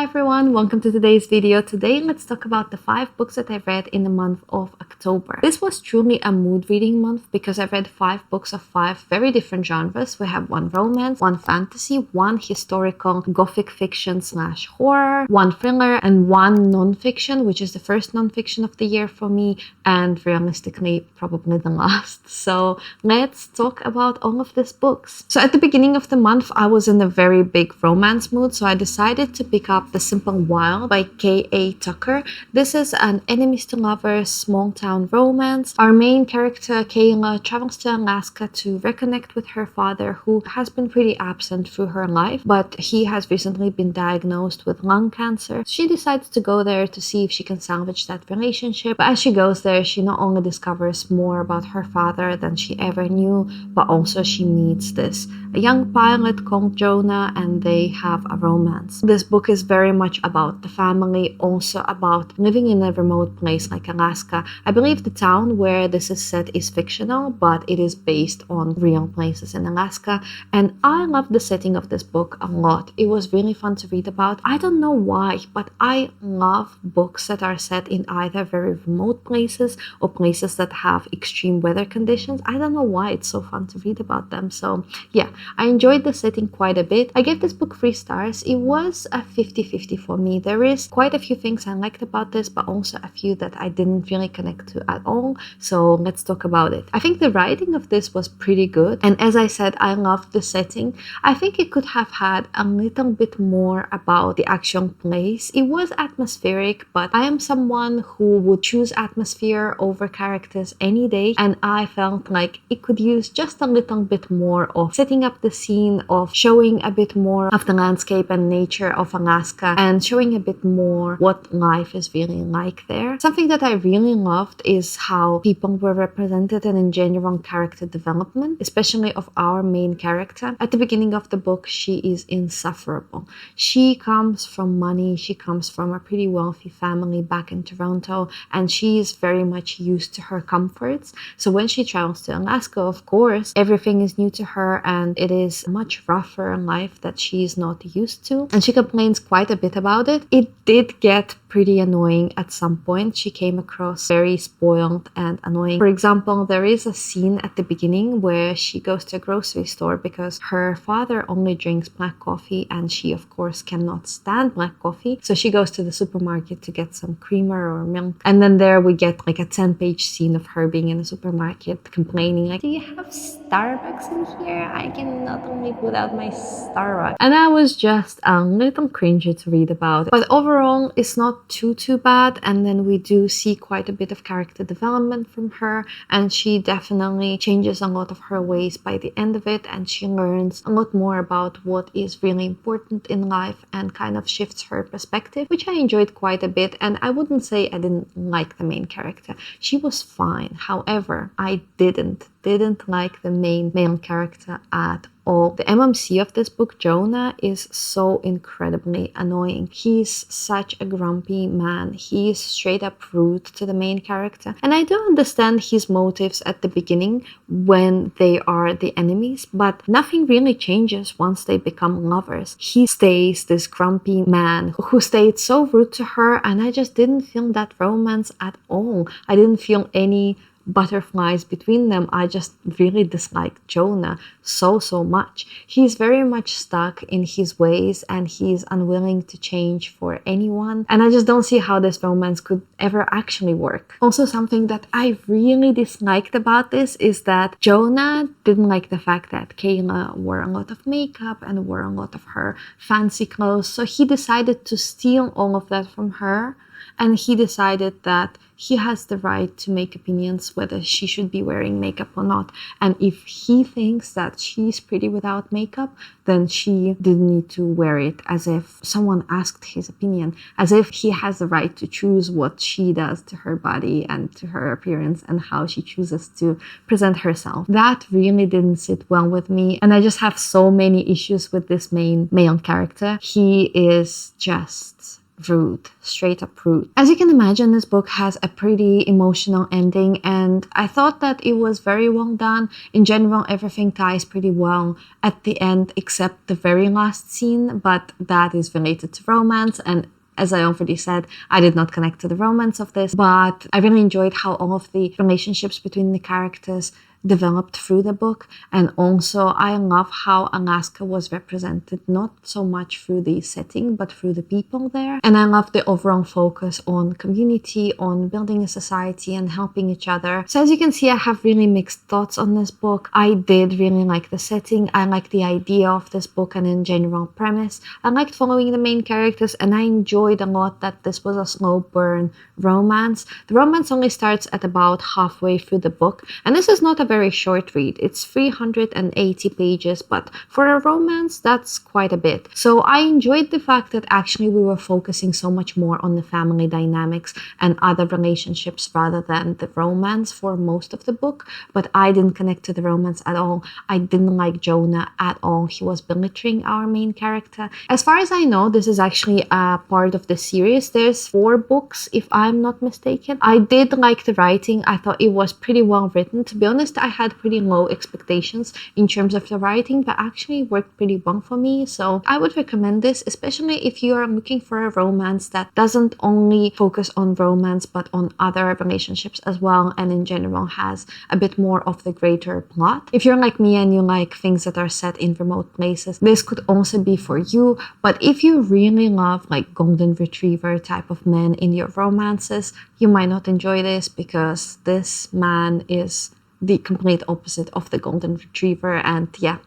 Hi everyone, welcome to today's video. Today let's talk about the 5 books that I read in the month of October. This was truly a mood reading month because I read 5 books of 5 very different genres. We have 1 romance, 1 fantasy, 1 historical gothic fiction / horror, 1 thriller, and 1 non-fiction, which is the first non-fiction of the year for me and realistically probably the last. So let's talk about all of these books. So at the beginning of the month I was in a very big romance mood, so I decided to pick up The Simple Wild by K.A. Tucker. This is an enemies to lovers small town romance. Our main character Kayla travels to Alaska to reconnect with her father, who has been pretty absent through her life, but he has recently been diagnosed with lung cancer. She decides to go there to see if she can salvage that relationship, but as she goes there she not only discovers more about her father than she ever knew, but also she meets a young pilot called Jonah, and they have a romance. This book is very much about the family, also about living in a remote place like Alaska. I believe the town where this is set is fictional, but it is based on real places in Alaska, and I love the setting of this book a lot. It was really fun to read about. I don't know why, but I love books that are set in either very remote places or places that have extreme weather conditions. I don't know why it's so fun to read about them. So yeah, I enjoyed the setting quite a bit. I gave this book 3 stars. It was a 50-50 for me. There is quite a few things I liked about this, but also a few that I didn't really connect to at all. So let's talk about it. I think the writing of this was pretty good, and as I said, I loved the setting. I think it could have had a little bit more about the actual place. It was atmospheric, but I am someone who would choose atmosphere over characters any day, and I felt like it could use just a little bit more of setting up the scene, of showing a bit more of the landscape and nature of Alaska, and showing a bit more what life is really like there. Something that I really loved is how people were represented and in general character development, especially of our main character. At the beginning of the book, she is insufferable. She comes from money, she comes from a pretty wealthy family back in Toronto, and she is very much used to her comforts. So when she travels to Alaska, of course, everything is new to her and it is a much rougher life that she is not used to, and she complains quite a bit about it. It did get pretty annoying at some point. She came across very spoiled and annoying. For example, there is a scene at the beginning where she goes to a grocery store because her father only drinks black coffee and she of course cannot stand black coffee, so she goes to the supermarket to get some creamer or milk, and then there we get like a 10-page scene of her being in the supermarket complaining like, "Do you have Starbucks in here? I cannot live without my Starbucks." And I was just a little cringy to read about, but overall it's not too bad. And then we do see quite a bit of character development from her, and she definitely changes a lot of her ways by the end of it, and she learns a lot more about what is really important in life and kind of shifts her perspective, which I enjoyed quite a bit. And I wouldn't say I didn't like the main character. She was fine. However, I didn't like the main male character at all. The MMC of this book, Jonah, is so incredibly annoying. He's such a grumpy man. He is straight up rude to the main character, and I do understand his motives at the beginning when they are the enemies, but nothing really changes once they become lovers. He stays this grumpy man who stayed so rude to her, and I just didn't feel that romance at all. I didn't feel any butterflies between them. I just really disliked Jonah so much. He's very much stuck in his ways and he's unwilling to change for anyone, and I just don't see how this romance could ever actually work. Also, something that I really disliked about this is that Jonah didn't like the fact that Kayla wore a lot of makeup and wore a lot of her fancy clothes, so he decided to steal all of that from her, and he decided that he has the right to make opinions whether she should be wearing makeup or not. And if he thinks that she's pretty without makeup, then she didn't need to wear it, as if someone asked his opinion, as if he has the right to choose what she does to her body and to her appearance and how she chooses to present herself. That really didn't sit well with me, and I just have so many issues with this main male character. He is just rude, straight up rude. As you can imagine, this book has a pretty emotional ending, and I thought that it was very well done. In general, everything ties pretty well at the end except the very last scene, but that is related to romance, and as I already said, I did not connect to the romance of this, but I really enjoyed how all of the relationships between the characters developed through the book. And also I love how Alaska was represented, not so much through the setting but through the people there. And I love the overall focus on community, on building a society and helping each other. So as you can see, I have really mixed thoughts on this book. I did really like the setting, I like the idea of this book and in general premise. I liked following the main characters, and I enjoyed a lot that this was a slow burn romance. The romance only starts at about halfway through the book, and this is not a very short read. It's 380 pages, but for a romance, that's quite a bit. So I enjoyed the fact that actually we were focusing so much more on the family dynamics and other relationships rather than the romance for most of the book, but I didn't connect to the romance at all. I didn't like Jonah at all. He was belittling our main character. As far as I know, this is actually a part of the series. There's 4 books, if I'm not mistaken. I did like the writing. I thought it was pretty well written. To be honest, I had pretty low expectations in terms of the writing, but actually worked pretty well for me. So I would recommend this, especially if you are looking for a romance that doesn't only focus on romance, but on other relationships as well, and in general has a bit more of the greater plot. If you're like me and you like things that are set in remote places, this could also be for you. But if you really love like golden retriever type of men in your romances, you might not enjoy this, because this man is the complete opposite of the golden retriever, and yeah,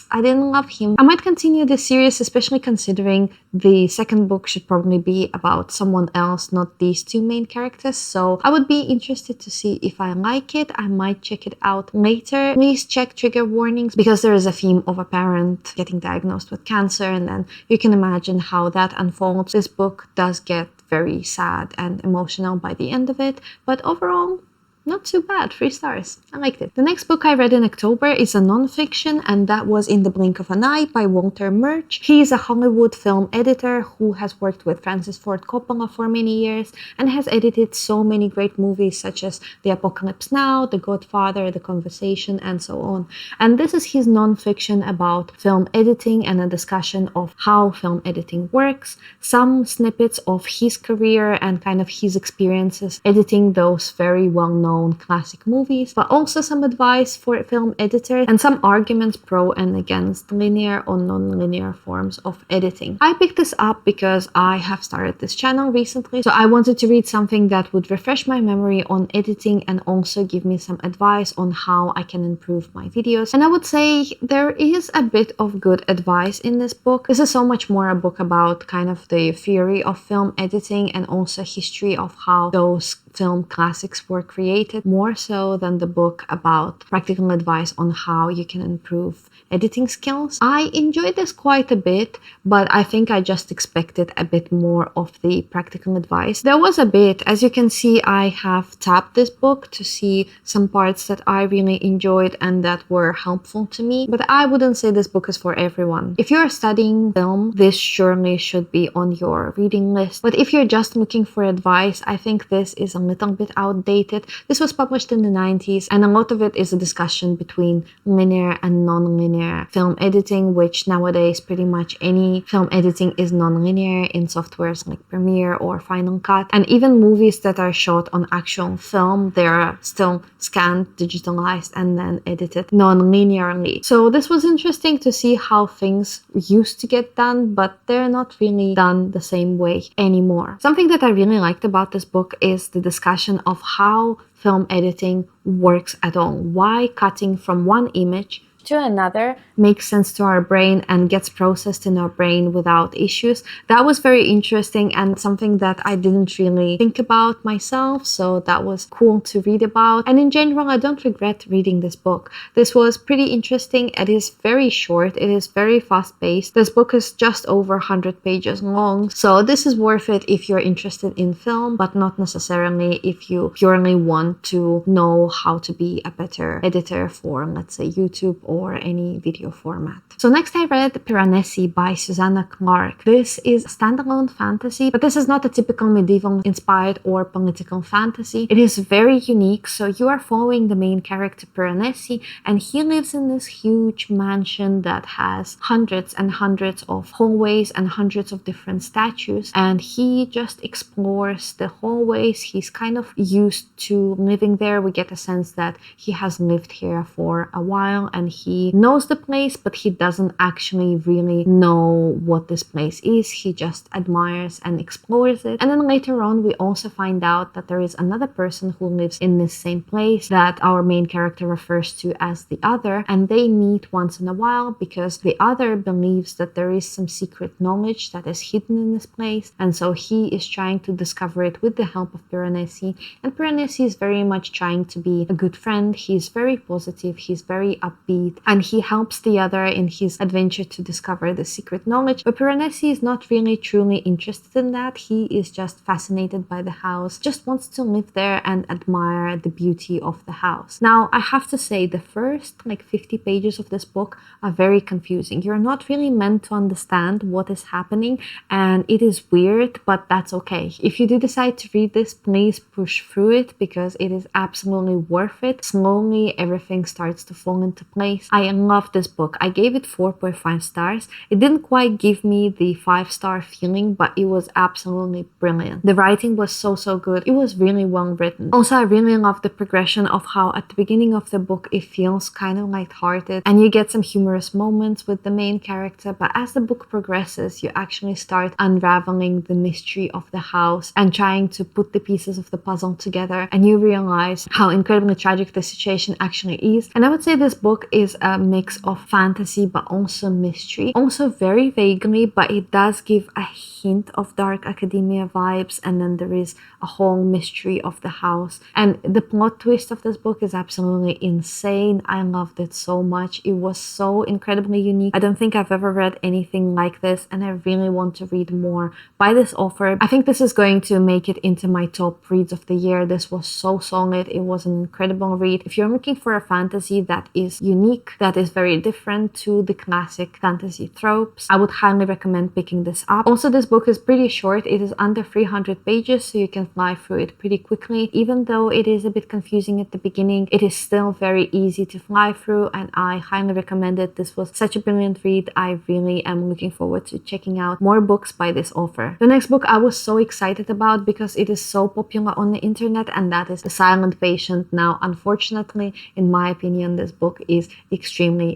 I didn't love him. I might continue this series, especially considering the second book should probably be about someone else, not these 2 main characters. So I would be interested to see if I like it. I might check it out later. Please check trigger warnings, because there is a theme of a parent getting diagnosed with cancer, and then you can imagine how that unfolds. This book does get very sad and emotional by the end of it, but overall, not too bad, 3 stars. I liked it. The next book I read in October is a non-fiction, and that was In the Blink of an Eye by Walter Murch. He is a Hollywood film editor who has worked with Francis Ford Coppola for many years and has edited so many great movies such as The Apocalypse Now, The Godfather, The Conversation, and so on. And this is his non-fiction about film editing and a discussion of how film editing works, some snippets of his career and kind of his experiences editing those very well-known classic movies, but also some advice for film editors and some arguments pro and against linear or non-linear forms of editing. I picked this up because I have started this channel recently, so I wanted to read something that would refresh my memory on editing and also give me some advice on how I can improve my videos. And I would say there is a bit of good advice in this book. This is so much more a book about kind of the theory of film editing and also history of how those film classics were created, more so than the book about practical advice on how you can improve editing skills. I enjoyed this quite a bit, but I think I just expected a bit more of the practical advice. There was a bit, as you can see, I have tapped this book to see some parts that I really enjoyed and that were helpful to me, but I wouldn't say this book is for everyone. If you're studying film, this surely should be on your reading list, but if you're just looking for advice, I think this is a little bit outdated. This was published in the 90s, and a lot of it is a discussion between linear and non-linear film editing, which nowadays pretty much any film editing is non-linear in softwares like Premiere or Final Cut. And even movies that are shot on actual film, they're still scanned, digitalized, and then edited non-linearly. So this was interesting to see how things used to get done, but they're not really done the same way anymore. Something that I really liked about this book is the discussion of how film editing works at all. Why cutting from one image to another makes sense to our brain and gets processed in our brain without issues. That was very interesting and something that I didn't really think about myself, so that was cool to read about. And in general, I don't regret reading this book. This was pretty interesting. It is very short. It is very fast-paced. This book is just over 100 pages long, so this is worth it if you're interested in film, but not necessarily if you purely want to know how to be a better editor for, let's say, YouTube or or any video format. So next I read Piranesi by Susanna Clarke. This is standalone fantasy, but this is not a typical medieval inspired or political fantasy. It is very unique. So you are following the main character Piranesi, and he lives in this huge mansion that has hundreds and hundreds of hallways and hundreds of different statues, and he just explores the hallways. He's kind of used to living there. We get a sense that he has lived here for a while and he knows the place, but he doesn't actually really know what this place is. He just admires and explores it. And then later on we also find out that there is another person who lives in this same place that our main character refers to as the other, and they meet once in a while because the other believes that there is some secret knowledge that is hidden in this place, and so he is trying to discover it with the help of Piranesi. And Piranesi is very much trying to be a good friend. He's very positive, he's very upbeat, and he helps the other in his adventure to discover the secret knowledge. But Piranesi is not really truly interested in that. He is just fascinated by the house, just wants to live there and admire the beauty of the house. Now, I have to say the first 50 pages of this book are very confusing. You're not really meant to understand what is happening, and it is weird, but that's okay. If you do decide to read this, please push through it because it is absolutely worth it. Slowly, everything starts to fall into place. I love this book. I gave it 4.5 stars. It didn't quite give me the 5-star feeling, but it was absolutely brilliant. The writing was so good. It was really well written. Also, I really love the progression of how at the beginning of the book it feels kind of lighthearted and you get some humorous moments with the main character, but as the book progresses you actually start unraveling the mystery of the house and trying to put the pieces of the puzzle together, and you realize how incredibly tragic the situation actually is. And I would say this book is a mix of fantasy but also mystery, also very vaguely, but it does give a hint of dark academia vibes, and then there is a whole mystery of the house. And the plot twist of this book is absolutely insane. I loved it so much. It was so incredibly unique. I don't think I've ever read anything like this, and I really want to read more by this author. I think this is going to make it into my top reads of the year. This was so solid. It was an incredible read. If you're looking for a fantasy that is unique, that is very different to the classic fantasy tropes, I would highly recommend picking this up. Also, this book is pretty short. It is under 300 pages, so you can fly through it pretty quickly. Even though it is a bit confusing at the beginning, it is still very easy to fly through, and I highly recommend it. This was such a brilliant read. I really am looking forward to checking out more books by this author. The next book I was so excited about because it is so popular on the internet, and that is The Silent Patient. Now, unfortunately, in my opinion, this book is extremely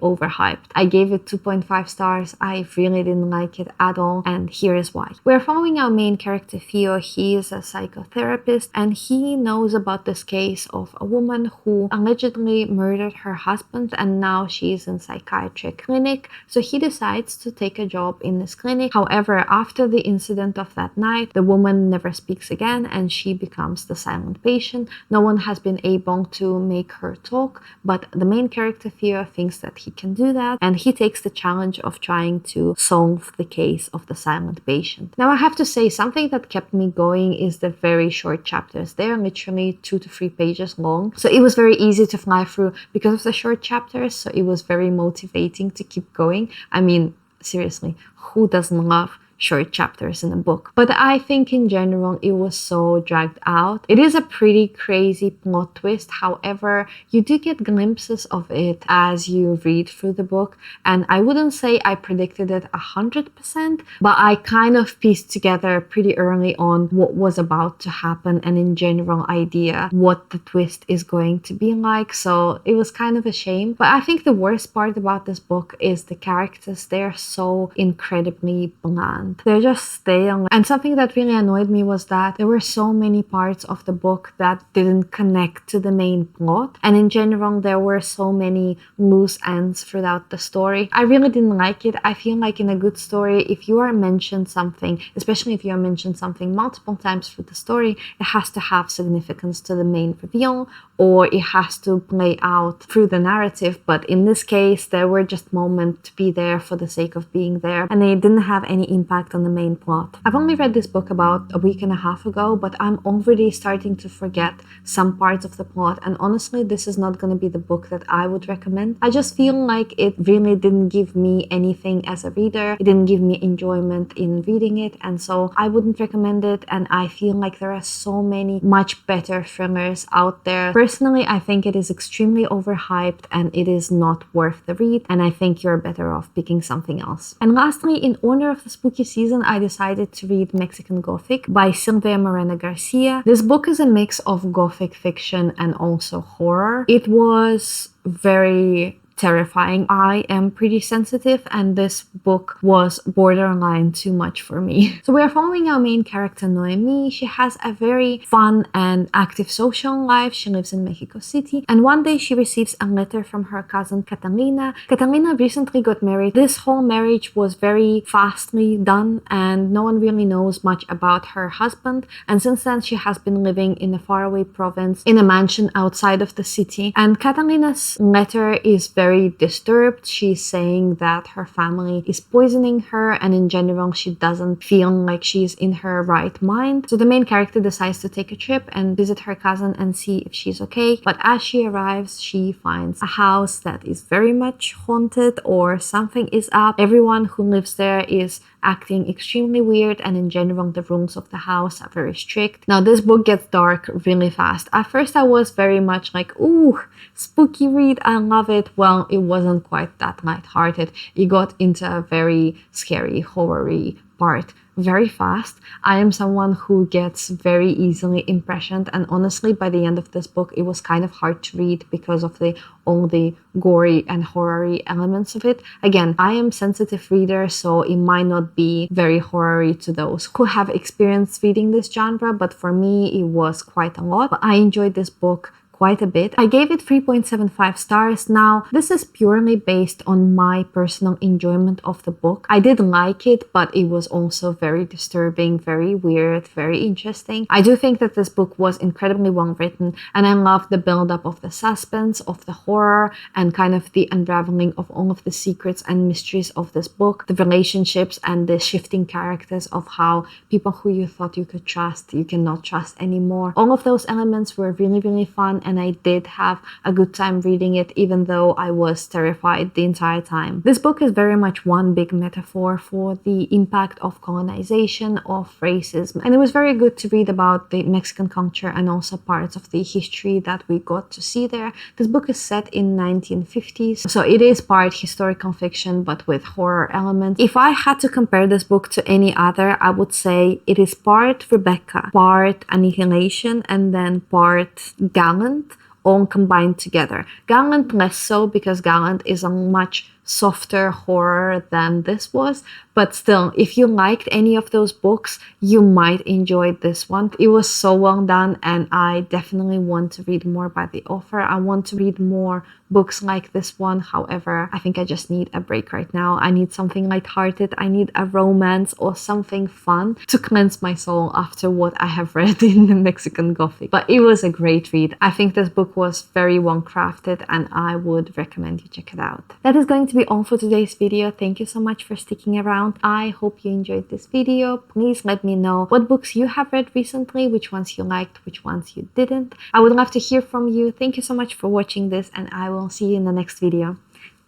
overhyped. I gave it 2.5 stars. I really didn't like it at all, and here is why. We're following our main character Theo. He is a psychotherapist, and he knows about this case of a woman who allegedly murdered her husband, and now she's in psychiatric clinic, so he decides to take a job in this clinic. However, after the incident of that night, the woman never speaks again and she becomes the silent patient. No one has been able to make her talk, but the main character Theo thinks that he can do that, and he takes the challenge of trying to solve the case of the silent patient. Now, I have to say, something that kept me going is the very short chapters. They are literally 2 to 3 pages long, so it was very easy to fly through because of the short chapters, so it was very motivating to keep going. I mean, seriously, who doesn't love short chapters in a book? But I think in general it was so dragged out. It is a pretty crazy plot twist. However, you do get glimpses of it as you read through the book, and I wouldn't say I predicted it 100%, but I kind of pieced together pretty early on what was about to happen and in general idea what the twist is going to be like, so it was kind of a shame. But I think the worst part about this book is the characters. They're so incredibly bland. They're just stale. And something that really annoyed me was that there were so many parts of the book that didn't connect to the main plot. And in general, there were so many loose ends throughout the story. I really didn't like it. I feel like in a good story, if you are mentioned something, especially if you are mentioned something multiple times through the story, it has to have significance to the main reveal, or it has to play out through the narrative. But in this case, there were just moments to be there for the sake of being there, and they didn't have any impact impact on the main plot. I've only read this book about a week and a half ago, but I'm already starting to forget some parts of the plot, and honestly, this is not going to be the book that I would recommend. I just feel like it really didn't give me anything as a reader. It didn't give me enjoyment in reading it, and so I wouldn't recommend it, and I feel like there are so many much better thrillers out there. Personally, I think it is extremely overhyped and it is not worth the read, and I think you're better off picking something else. And lastly, in honor of the spooky season, I decided to read Mexican Gothic by Silvia Morena Garcia. This book is a mix of gothic fiction and also horror. It was very terrifying. I am pretty sensitive, and this book was borderline too much for me. So we are following our main character, Noemi. She has a very fun and active social life. She lives in Mexico City, and one day she receives a letter from her cousin Catalina. Catalina recently got married. This whole marriage was very fastly done, and no one really knows much about her husband, and since then she has been living in a faraway province in a mansion outside of the city. And Catalina's letter is very disturbed. She's saying that her family is poisoning her, and in general she doesn't feel like she's in her right mind. So the main character decides to take a trip and visit her cousin and see if she's okay, but as she arrives she finds a house that is very much haunted, or something is up. Everyone who lives there is acting extremely weird, and in general the rules of the house are very strict. Now this book gets dark really fast. At first I was very much like, ooh, spooky read, I love it. Well, it wasn't quite that lighthearted. It got into a very scary, horror-y part very fast. I am someone who gets very easily impressioned, and honestly by the end of this book it was kind of hard to read because of all the gory and horror-y elements of it. Again, I am sensitive reader, so it might not be very horror-y to those who have experienced reading this genre, but for me it was quite a lot. But I enjoyed this book quite a bit. I gave it 3.75 stars. Now, this is purely based on my personal enjoyment of the book. I did like it, but it was also very disturbing, very weird, very interesting. I do think that this book was incredibly well written, and I love the build-up of the suspense, of the horror, and kind of the unraveling of all of the secrets and mysteries of this book, the relationships and the shifting characters of how people who you thought you could trust, you cannot trust anymore. All of those elements were really, really fun, and I did have a good time reading it, even though I was terrified the entire time. This book is very much one big metaphor for the impact of colonization, of racism, and it was very good to read about the Mexican culture and also parts of the history that we got to see there. This book is set in 1950s, so it is part historical fiction but with horror elements. If I had to compare this book to any other, I would say it is part Rebecca, part Annihilation, and then part Gallant, all combined together. Gallant less so, because Gallant is a much softer horror than this was, but still, if you liked any of those books, you might enjoy this one. It was so well done, and I definitely want to read more by the author. I want to read more books like this one. However, I think I just need a break right now. I need something lighthearted. I need a romance or something fun to cleanse my soul after what I have read in the Mexican Gothic. But it was a great read. I think this book was very well crafted, and I would recommend you check it out. That is going to be all for today's video. Thank you so much for sticking around. I hope you enjoyed this video. Please let me know what books you have read recently, which ones you liked, which ones you didn't. I would love to hear from you. Thank you so much for watching this, and I will see you in the next video.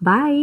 Bye!